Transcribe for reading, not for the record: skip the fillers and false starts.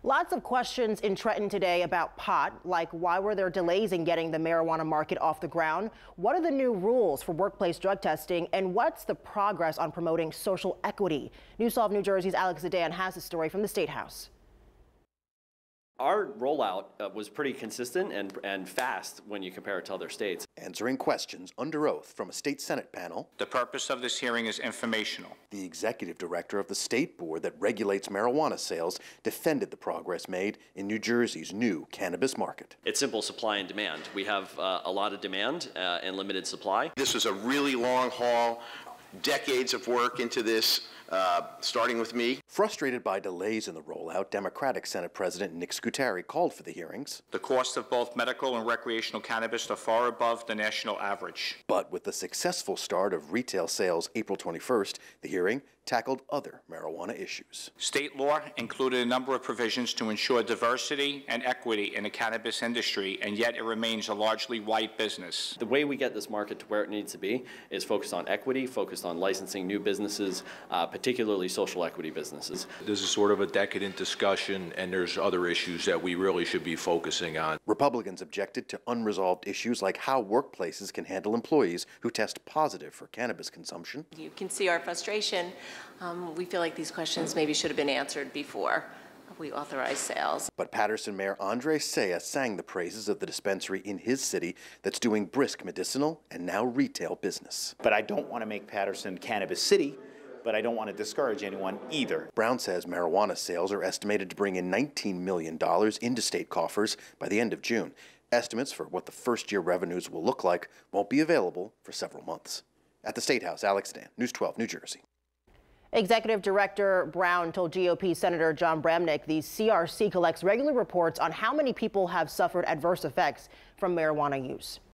Lots of questions in Trenton today about pot, like why were there delays in getting the marijuana market off the ground? What are the new rules for workplace drug testing? And what's the progress on promoting social equity? News 12 New Jersey's Alex Zedan has a story from the State House. Our rollout was pretty consistent and fast when you compare it to other states. Answering questions under oath from a state Senate panel. The purpose of this hearing is informational. The executive director of the state board that regulates marijuana sales defended the progress made in New Jersey's new cannabis market. It's simple supply and demand. We have a lot of demand and limited supply. This is a really long haul, decades of work into this. Starting with me. Frustrated by delays in the rollout, Democratic Senate President Nick Scutari called for the hearings. The cost of both medical and recreational cannabis are far above the national average. But with the successful start of retail sales April 21st, the hearing tackled other marijuana issues. State law included a number of provisions to ensure diversity and equity in the cannabis industry, and yet it remains a largely white business. The way we get this market to where it needs to be is focused on equity, focused on licensing new businesses, particularly social equity businesses. This is sort of a decadent discussion, and there's other issues that we really should be focusing on. Republicans objected to unresolved issues like how workplaces can handle employees who test positive for cannabis consumption. You can see our frustration. We feel like these questions maybe should have been answered before we authorized sales. But Patterson Mayor Andre Saya sang the praises of the dispensary in his city that's doing brisk medicinal and now retail business. But I don't want to make Patterson Cannabis City, but I don't want to discourage anyone either. Brown says marijuana sales are estimated to bring in $19 million into state coffers by the end of June. Estimates for what the first-year revenues will look like won't be available for several months. At the State House, Alex Zedan, News 12, New Jersey. Executive Director Brown told GOP Senator John Bramnick the CRC collects regular reports on how many people have suffered adverse effects from marijuana use.